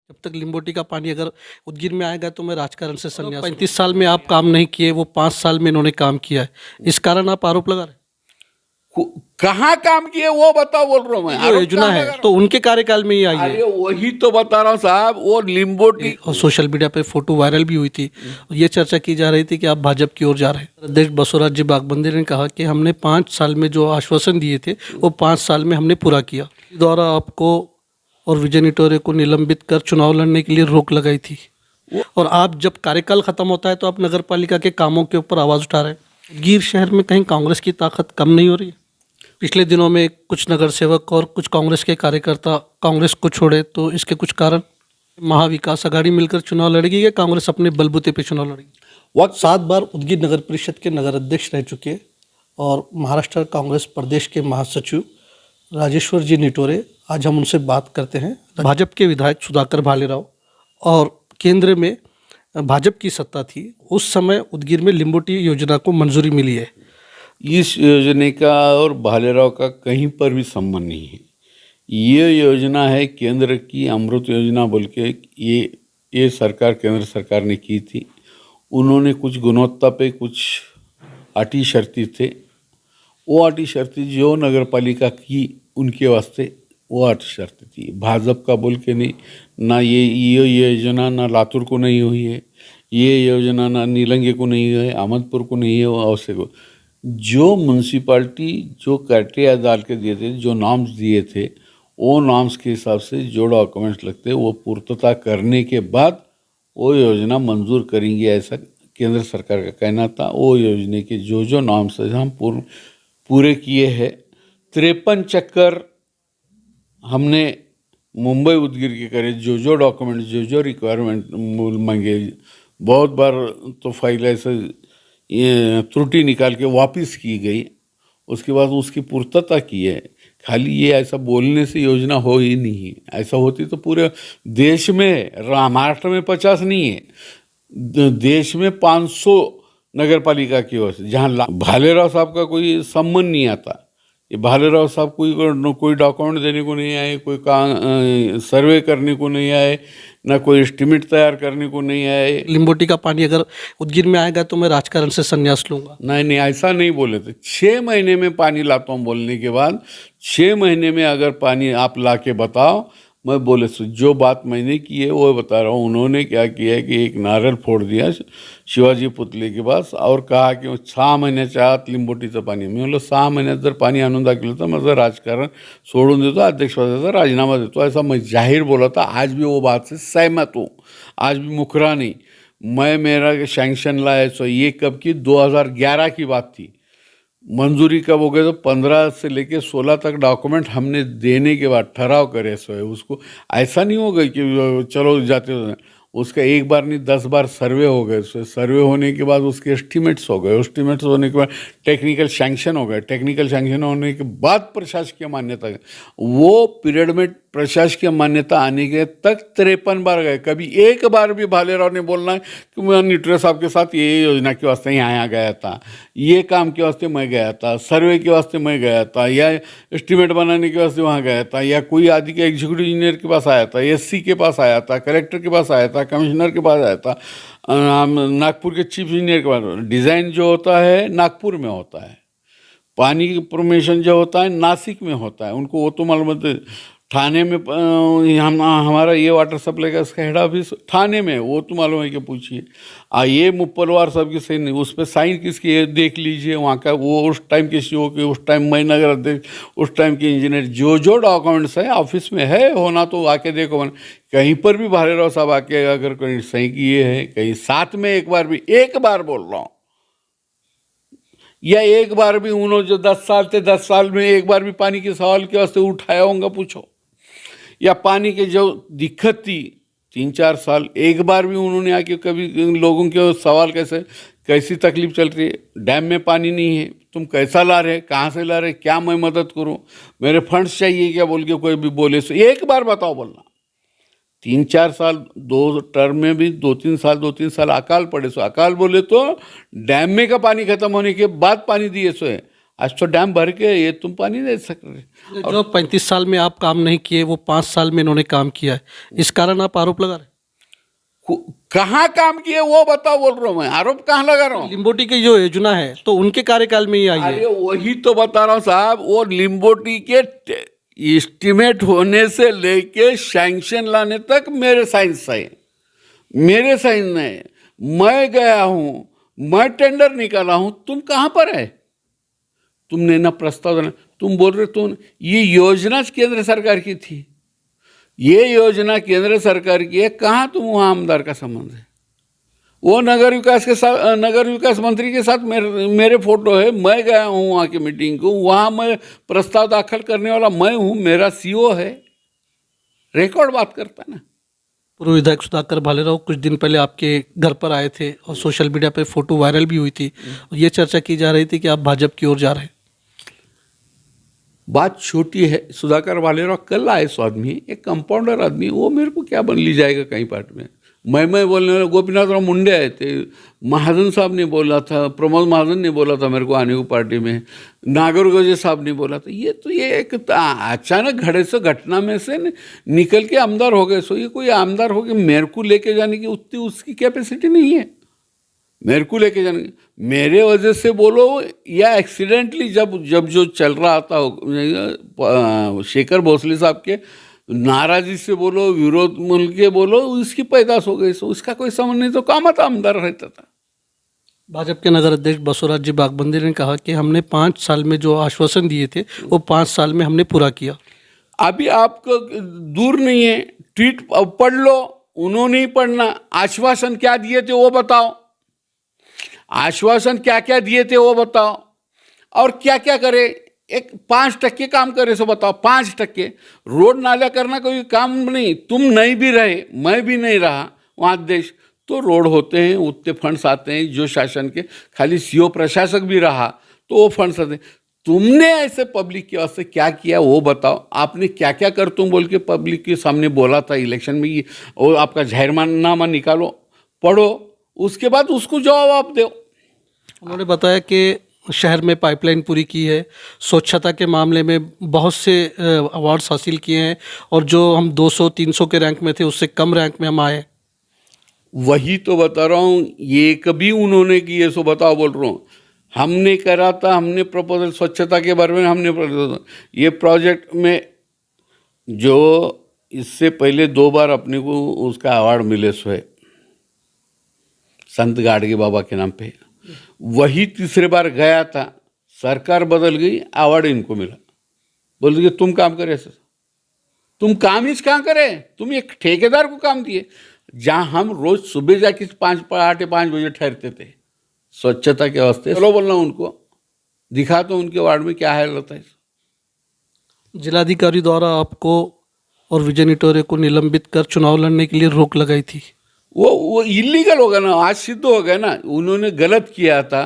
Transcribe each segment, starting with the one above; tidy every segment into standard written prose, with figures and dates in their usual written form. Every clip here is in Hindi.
जब तक लिम्बोटी का पानी अगर उदगीर में आएगा तो मैं राजकारण से संन्यास 35 साल में आप काम नहीं किए, वो 5 साल में इन्होंने काम किया है, इस कारण आप आरोप लगा रहे हैं। कहाँ काम किए वो बताओ, बोल रहा हूँ मैं। जो आरोप योजना कहाँ है लगा रहा तो उनके कार्यकाल में ही आई हूँ? है। अरे वही तो बता रहा हूँ साहब, वो लिम्बोटी और सोशल मीडिया पे फोटो वायरल भी हुई थी, ये चर्चा की जा रही थी कि आप भाजपा की ओर जा रहे हैं। अध्यक्ष बसवराज जी बागबंदी ने कहा कि हमने 5 साल में जो आश्वासन दिए थे वो 5 साल में हमने पूरा किया। द्वारा आपको और विजय निटोरे को निलंबित कर चुनाव लड़ने के लिए रोक लगाई थी, और आप जब कार्यकाल खत्म होता है तो आप नगर पालिका के कामों के ऊपर आवाज़ उठा रहे हैं। गिर शहर में कहीं कांग्रेस की ताकत कम नहीं हो रही है? पिछले दिनों में कुछ नगर सेवक और कुछ कांग्रेस के कार्यकर्ता कांग्रेस को छोड़े, तो इसके कुछ कारण? महाविकास आघाड़ी मिलकर चुनाव लड़ेगी या कांग्रेस अपने बलबूते पे चुनाव लड़ेगी? वक्त 7 बार उदगीर नगर परिषद के नगर अध्यक्ष रह चुके और महाराष्ट्र कांग्रेस प्रदेश के महासचिव राजेश्वर जी निटोरे, आज हम उनसे बात करते हैं। भाजपा के विधायक सुधाकर भालेराव, और केंद्र में भाजपा की सत्ता थी उस समय उदगीर में लिम्बोटी योजना को मंजूरी मिली है। इस योजना का और भालेराव का कहीं पर भी संबंध नहीं है। ये योजना है केंद्र की अमृत योजना बोल के, ये सरकार केंद्र सरकार ने की थी। उन्होंने कुछ गुणवत्ता पे कुछ आटी शर्ती थे, वो आटी शर्ती जो नगर पालिका की उनके वास्ते वो आटी शर्ती थी। भाजपा का बोल के नहीं, ना ये योजना ना लातूर को नहीं हुई है, ये योजना ना नीलंगे को नहीं है, अहमदपुर को नहीं है, अवश्य को। जो म्यूनसिपाल्टी जो क्राइटेरिया डाल के दिए थे, जो नाम्स दिए थे, वो नाम्स के हिसाब से जो डॉक्यूमेंट्स लगते वो पूर्तता करने के बाद वो योजना मंजूर करेंगे, ऐसा केंद्र सरकार का कहना था। वो योजना के जो जो नाम्स है हम पूरे किए हैं। 53 चक्कर हमने मुंबई उदगीर के करे, जो जो डॉक्यूमेंट जो जो रिक्वायरमेंट मांगे, बहुत बार तो फाइल ऐसे ये त्रुटि निकाल के वापस की गई, उसके बाद उसकी पूर्तता की है। खाली ये ऐसा बोलने से योजना हो ही नहीं है। ऐसा होती तो पूरे देश में, महाराष्ट्र में 50 नहीं है, देश में 500 नगर पालिका की ओर से, जहाँ भालेराव साहब का कोई संबंध नहीं आता। ये भालेराव साहब कोई डॉक्यूमेंट देने को नहीं आए, कोई सर्वे करने को नहीं आए, ना कोई एस्टिमेट तैयार करने को नहीं आए। लिम्बोटी का पानी अगर उदगीर में आएगा तो मैं राजकारण से संन्यास लूंगा। नहीं, ऐसा नहीं बोले थे। 6 महीने में पानी लाता हूँ बोलने के बाद, 6 महीने में अगर पानी आप ला के बताओ, मैं बोले जो बात मैंने की है वो बता रहा हूँ। उन्होंने क्या किया है कि एक नारियल फोड़ दिया शिवाजी पुतले के पास और कहा की 6 महिन्याच्या आत लिंबोटीचं पाणी। मी म्हणलो 6 महिन्यात जर पाणी आणून दाखवलं तर माझं राजकारण सोडून देतो, अध्यक्षपदाचा राजीनामा देतो, ऐसा मैं जाहिर बोला था। आज भी वो बात से सहमत हूँ, आज भी मुकरा नहीं। मेरा सैंक्शन लाया सो ये कब की 2011 की बात थी। मंजूरी कब हो गई तो 15 से लेके 16 तक डॉक्यूमेंट हमने देने के बाद ठहराव करे सो है उसको। ऐसा नहीं हो गई कि चलो जाते हो, उसका एक बार नहीं 10 बार सर्वे हो गए। सर्वे होने के बाद उसके एस्टिमेट्स हो गए, एस्टिमेट्स होने के बाद टेक्निकल सैंक्शन हो गए, टेक्निकल सैंक्शन होने के बाद प्रशासकीय मान्यता, वो पीरियड में प्रशासकीय मान्यता आने के तक 53 बार गए। कभी एक बार भी भालेराव ने बोलना है कि मैं निटोरे साहब के साथ ये योजना के वास्ते यहाँ गया था, ये काम के वास्ते मैं गया था, सर्वे के वास्ते मैं गया था, या एस्टिमेट बनाने के वास्ते वहाँ गया था, या कोई आदि के एग्जीक्यूटिव इंजीनियर के पास आया था, एससी के पास आया था, कलेक्टर के पास आया था, कमिश्नर के पास आया था, नागपुर के चीफ इंजीनियर के पास। डिज़ाइन जो होता है नागपुर में होता है, पानी की परमिशन जो होता है नासिक में होता है, उनको वो तो मालूम। थाने में हमारा ये वाटर सप्लाई का इसका हेड ऑफिस थाने में, वो तो मालूम है कि पूछिए। ये मुप्पलवार साहब की साइन, उस पर साइन किसकी है देख लीजिए, वहाँ का वो उस टाइम के सीओ के, उस टाइम मैं नगर अध्यक्ष, उस टाइम के इंजीनियर, जो जो डॉक्यूमेंट्स है ऑफिस में है, होना तो आके देखो। कहीं पर भी भालेराव साहब आके अगर कोई सही किए हैं, कहीं साथ में एक बार बोल रहा हूँ, या एक बार भी उन्होंने जो 10 साल थे 10 साल में एक बार भी पानी के सवाल के वास्ते उठाया होगा पूछो, या पानी के जो दिक्कत थी 3-4 साल एक बार भी उन्होंने आके कभी लोगों के सवाल कैसी तकलीफ चल रही है, डैम में पानी नहीं है, तुम कैसा ला रहे, कहाँ से ला रहे, क्या मैं मदद करूं, मेरे फंड्स चाहिए क्या बोल के कोई भी बोले सो एक बार बताओ बोलना। 3-4 साल 2 टर्म में भी 2-3 साल अकाल पड़े सो अकाल बोले तो डैम में का पानी खत्म होने के बाद पानी दिए सो है। आज तो डैम भर के ये तुम पानी दे सक रहे। जो 35 साल में आप काम नहीं किए वो 5 साल में इन्होंने काम किया है, इस कारण आप आरोप लगा रहे हैं। कहाँ काम किए वो बताओ, बोल रहा हूँ मैं, आरोप कहाँ लगा रहा हूँ। लिम्बोटी की जो योजना है तो उनके कार्यकाल में ही आई है। अरे वही तो बता रहा हूँ साहब, वो लिम्बोटी के एस्टिमेट होने से लेके सैंक्शन लाने तक मेरे साइंस है, मेरे साइंस है। मैं गया हूँ, मैं टेंडर निकाला हूँ, तुम कहाँ पर है? तुमने ना प्रस्ताव देना, तुम बोल रहे तुम ये योजना केंद्र सरकार की थी, ये योजना केंद्र सरकार की है, कहाँ तुम वहाँ आमदार का संबंध है? वो नगर विकास के साथ, नगर विकास मंत्री के साथ मेरे फोटो है, मैं गया हूँ वहाँ की मीटिंग को, वहाँ मैं प्रस्ताव दाखिल करने वाला मैं हूँ, मेरा सीओ है, रिकॉर्ड बात करता है ना। पूर्व विधायक सुधाकर भालेराव कुछ दिन पहले आपके घर पर आए थे और सोशल मीडिया पे फोटो वायरल भी हुई थी, ये चर्चा की जा रही थी कि आप भाजपा की ओर जा रहे हैं। बात छोटी है, सुधाकर भालेराव कल आए सो आदमी, एक कंपाउंडर आदमी, वो मेरे को क्या बन ली जाएगा कहीं पार्ट में। मैं बोलने वाला, गोपीनाथ राव मुंडे आए थे, महाजन साहब ने बोला था, प्रमोद महाजन ने बोला था मेरे को आने को पार्टी में, नागरगोजे साहब ने बोला था। ये एक अचानक घड़े से घटना में से निकल के आमदार हो गए। सो ये कोई आमदार हो गए, मेरे को लेके जाने की उतनी उसकी कैपेसिटी नहीं है, मेरे को लेके जाने की। मेरे वजह से बोलो या एक्सीडेंटली जब जो चल रहा था शेखर भोसले साहब के नाराजी से बोलो, विरोध मिल के बोलो, उसकी पैदाश हो गई। सो उसका कोई समझ नहीं, तो काम था आमदार रहता था। भाजपा के नगर अध्यक्ष बसवराज जी बागबंदी ने कहा कि हमने 5 साल में जो आश्वासन दिए थे वो 5 साल में हमने पूरा किया। अभी आपको दूर नहीं है, ट्वीट पढ़ लो, उन्होंने ही पढ़ना। आश्वासन क्या दिए थे वो बताओ, आश्वासन क्या क्या दिए थे वो बताओ, और क्या क्या करे। एक 5% काम करे सो बताओ, 5%। रोड नाला करना कोई काम नहीं, तुम नहीं भी रहे, मैं भी नहीं रहा वहाँ देश, तो रोड होते हैं, उतने फंड्स आते हैं जो शासन के, खाली सीओ प्रशासक भी रहा तो वो फंड्स आते हैं। तुमने ऐसे पब्लिक के वास्ते क्या किया वो बताओ, आपने क्या क्या कर तुम बोल के पब्लिक के सामने बोला था इलेक्शन में, ये और आपका जाहिरनामा निकालो, पढ़ो, उसके बाद उसको जवाब दो। उन्होंने बताया कि शहर में पाइपलाइन पूरी की है, स्वच्छता के मामले में बहुत से अवार्ड्स हासिल किए हैं, और जो हम 200-300 के रैंक में थे उससे कम रैंक में हम आए। वही तो बता रहा हूँ, ये कभी उन्होंने किए सो बताओ, बोल रहा हूँ। हमने करा था, हमने प्रपोजल स्वच्छता के बारे में हमने ये प्रोजेक्ट में जो इससे पहले 2 बार अपने को उसका अवार्ड मिले सो है संत गाडगे बाबा के नाम पे, वही तीसरे बार गया था, सरकार बदल गई, अवार्ड इनको मिला। बोलते कि तुम काम करे, तुम काम ही कहाँ करे, तुम एक ठेकेदार को काम दिए। जहाँ हम रोज सुबह जाके 5 बजे ठहरते थे स्वच्छता के वास्ते, चलो बोलना उनको दिखा तो उनके वार्ड में क्या हालत है। जिलाधिकारी द्वारा आपको और विजय निटोरे को निलंबित कर चुनाव लड़ने के लिए रोक लगाई थी, वो इलीगल हो गया ना, आज सिद्ध हो गया ना, उन्होंने गलत किया था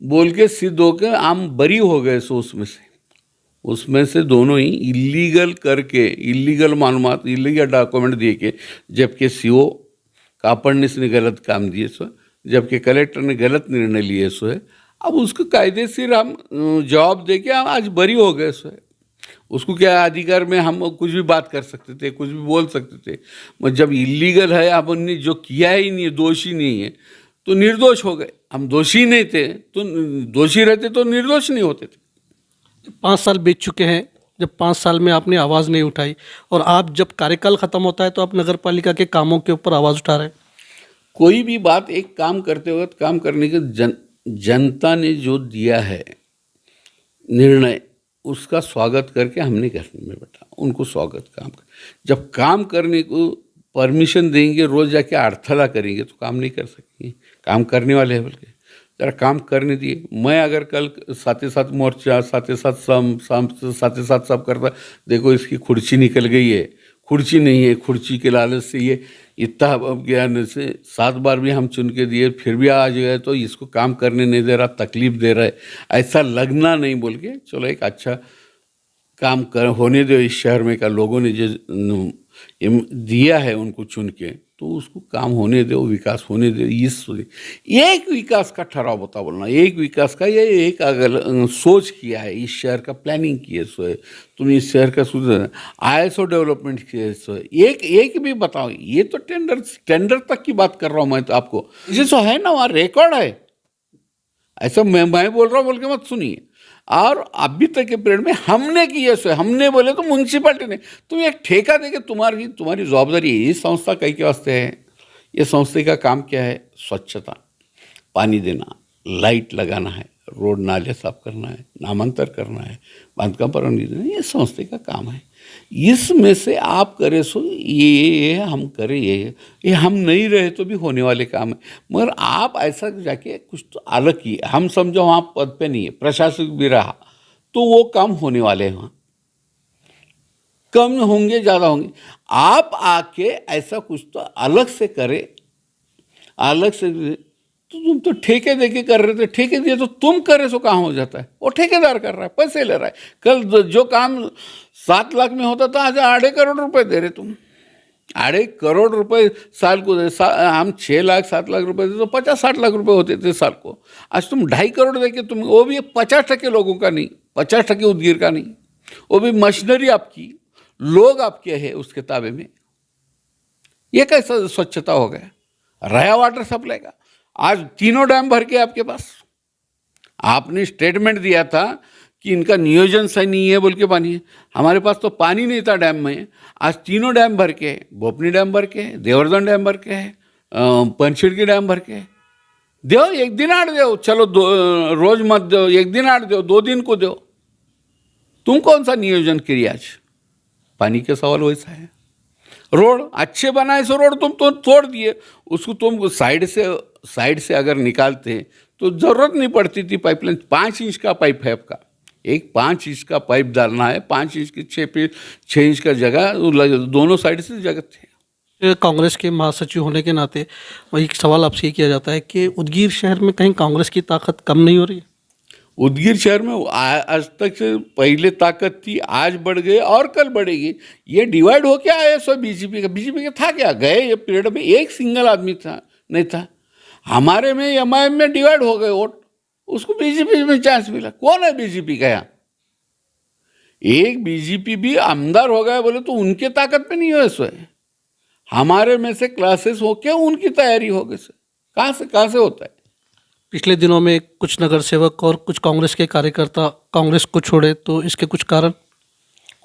बोल के सिद्ध हो के हम बरी हो गए। सो उसमें से दोनों ही इलीगल करके, इलीगल मालूमात, इलीगल डॉक्यूमेंट दिए के, जबकि सीओ कापड़निस ने गलत काम दिए सो, जबकि कलेक्टर ने गलत निर्णय लिए सो है। अब उसको कायदेशीर हम जवाब दे के हम आज बरी हो गए सो है। उसको क्या अधिकार में हम कुछ भी बात कर सकते थे, कुछ भी बोल सकते थे। जब इलीगल है, आपने जो किया ही नहीं है, दोषी नहीं है, तो निर्दोष हो गए। हम दोषी नहीं थे, तो दोषी रहते तो निर्दोष नहीं होते थे। 5 साल बीत चुके हैं, जब 5 साल में आपने आवाज़ नहीं उठाई, और आप जब कार्यकाल ख़त्म होता है तो आप नगर पालिका के कामों के ऊपर आवाज़ उठा रहे हैं। कोई भी बात, एक काम करते वक्त, काम करने के जनता ने जो दिया है निर्णय, उसका स्वागत करके हमने करने में बैठा, उनको स्वागत काम कर। जब काम करने को परमिशन देंगे, रोज जाके अड़थला करेंगे तो काम नहीं कर सकेंगे। काम करने वाले हैं, बल्कि जरा काम करने दिए। मैं अगर कल साथ ही साथ मोर्चा, साथ ही साथ सब करता, देखो इसकी खुर्ची निकल गई है, खुर्ची नहीं है, खुर्ची के लालच से ये इतना ज्ञान से 7 बार भी हम चुन के दिए, फिर भी आज गए तो इसको काम करने नहीं दे रहा, तकलीफ दे रहा है, ऐसा लगना नहीं बोल के चलो एक अच्छा काम होने दो इस शहर में का। लोगों ने जो दिया है उनको चुन के, तो उसको काम होने दो, विकास होने दो। एक विकास का ठहराव बता बोलना, एक विकास का ये एक अगर सोच किया है, इस शहर का प्लानिंग की है सो है, तुम इस शहर का ISO डेवलपमेंट किया है सो है, एक भी बताओ। ये तो टेंडर तक की बात कर रहा हूँ मैं तो आपको, इसे सो है ना, वहाँ रिकॉर्ड है। ऐसा मैं बोल रहा हूँ बोल के मत सुनिए। और अभी तक के पीरियड में हमने किए सो, हमने बोले तो म्यूनसिपैलिटी ने, तुम एक ठेका देके तुम्हारी जवाबदारी है। ये संस्था कई के वास्ते है, ये संस्था का काम क्या है? स्वच्छता, पानी देना, लाइट लगाना है, रोड नाले साफ करना है, नामांतर करना है, बांधकाम परवानगी देना, ये संस्था का काम है। इसमें से आप करें सो ये हम करें, ये हम नहीं रहे तो भी होने वाले काम है। मगर आप ऐसा जाके कुछ तो अलग किए, हम समझो वहाँ पद पे नहीं है, प्रशासक भी रहा तो वो काम होने वाले हैं, वहाँ कम होंगे ज़्यादा होंगे। आप आके ऐसा कुछ तो अलग से करें, अलग से। तो तुम तो ठेके देके कर रहे थे, ठेके दिए तो तुम करे सो कहाँ हो जाता है? वो ठेकेदार कर रहा है, पैसे ले रहा है। कल जो काम 7 लाख में होता था, आज 2.5 करोड़ रुपए दे रहे तुम। 2.5 करोड़ रुपए साल को दे। हम 6 लाख 7 लाख रुपए दे तो 50-60 लाख रुपए होते थे साल को। आज तुम 2.5 करोड़ देके तुम, वो भी 50% लोगों का नहीं, 50% उद्गीर का नहीं, वो भी मशीनरी आपकी, लोग आपके हैं उसके ताबे में। ये कैसा स्वच्छता हो गया? रहा वाटर सप्लाई का, आज 3 डैम भर के आपके पास। आपने स्टेटमेंट दिया था कि इनका नियोजन सही नहीं है बोल के पानी है। हमारे पास तो पानी नहीं था डैम में, आज 3 डैम भर के, भोपनी डैम भर के, देवर्धन डैम भर के है, पंचखिड़की डैम भर के। दो, एक दिन आड़ दो, चलो रोज मत दो, एक दिन आड़ दो, 2 दिन को दो। तुम कौन सा नियोजन करिए? आज पानी के सवाल वैसा है। रोड अच्छे बनाए सो रोड तुम तो तोड़ दिए, उसको तुम साइड से अगर निकालते तो ज़रूरत नहीं पड़ती थी पाइपलाइन। 5 इंच का पाइप है आपका, एक 5 इंच का पाइप डालना है, 5 इंच की 6 इंच का जगह, दोनों साइड से जगह थे। कांग्रेस के महासचिव होने के नाते वही एक सवाल आपसे ये किया जाता है कि उदगीर शहर में कहीं कांग्रेस की ताकत कम नहीं हो रही है? उदगीर शहर में आज तक से पहले ताकत थी, आज बढ़ गई और कल बढ़ेगी। ये डिवाइड हो क्या आया सो बीजेपी का था क्या? गए ये पीरियड में एक सिंगल आदमी था नहीं था। हमारे में MIM में डिवाइड हो गए वोट, उसको बीजेपी में चांस मिला। कौन है बीजेपी का? यहाँ एक बीजेपी भी आमदार हो गया बोले तो उनके ताकत पे नहीं हो सो। हमारे में से क्लासेस हो के उनकी तैयारी हो गई सो। कहाँ से होता है? पिछले दिनों में कुछ नगर सेवक और कुछ कांग्रेस के कार्यकर्ता कांग्रेस को छोड़े, तो इसके कुछ कारण?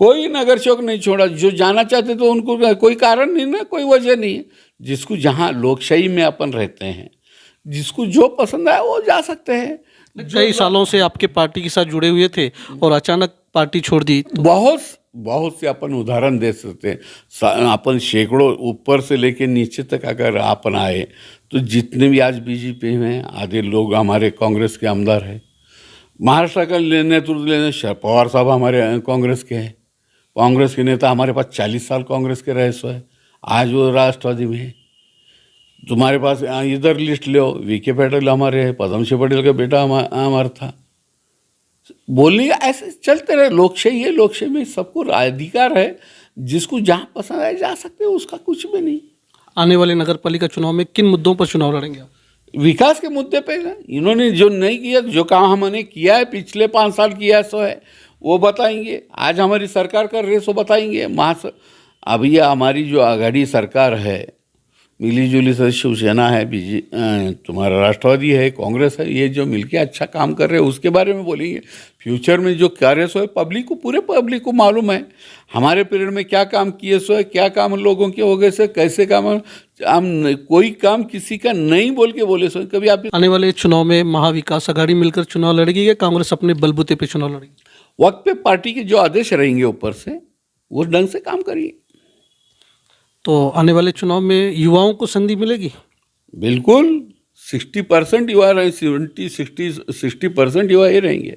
कोई नगर सेवक नहीं छोड़ा। जो जाना चाहते तो उनको कोई कारण नहीं ना, कोई वजह नहीं है। जिसको जहाँ लोकशाही में अपन रहते हैं, जिसको जो पसंद आए वो जा सकते हैं। कई सालों से आपके पार्टी के साथ जुड़े हुए थे और अचानक पार्टी छोड़ दी। बहुत से अपन उदाहरण दे सकते हैं। अपन सैकड़ों ऊपर से लेके नीचे तक अगर अपन आए तो जितने भी आज बीजेपी में आधे लोग हमारे कांग्रेस के आमदार हैं। महाराष्ट्र का नेतृत्व लेने शरद पवार साहब हमारे कांग्रेस के हैं। कांग्रेस के नेता हमारे पास 40 साल कांग्रेस के रहे सो है, आज वो राष्ट्रवादी में है। तुम्हारे पास इधर लिस्ट लो, VK पटेल हमारे है, पद्मश्री पटेल का बेटा हमारा था। बोलिए ऐसे चलते रहे। लोकशाही है, लोकशाही में सबको अधिकार है, जिसको जहाँ पसंद आए जा सकते हैं, उसका कुछ भी नहीं। आने वाले नगर पालिका चुनाव में किन मुद्दों पर चुनाव लड़ेंगे आप? विकास के मुद्दे पे है। इन्होंने जो नहीं किया, जो काम हमने किया है पिछले 5 साल किया सो है वो बताएंगे। आज हमारी सरकार कर रही है सो बताएंगे। अब ये हमारी जो आघाड़ी सरकार है, मिली जुली से शिवसेना है, तुम्हारा राष्ट्रवादी है, कांग्रेस है, ये जो मिलके अच्छा काम कर रहे हैं उसके बारे में बोलेंगे। फ्यूचर में जो कार्य सो है पब्लिक को, पूरे पब्लिक को मालूम है हमारे पीरियड में क्या काम किए सो है, क्या काम लोगों के हो गए से, कैसे काम। हम कोई काम किसी का नहीं बोल के बोले सो कभी। आप आने वाले चुनाव में महाविकास आघाड़ी मिलकर चुनाव लड़ेगी या कांग्रेस अपने बलबूते पे चुनाव लड़ेगी? वक्त पे पार्टी के जो आदेश रहेंगे ऊपर से वो ढंग से काम करिए। तो आने वाले चुनाव में युवाओं को संधि मिलेगी? बिल्कुल। 60% युवा रहे, 60% युवा ही रहेंगे।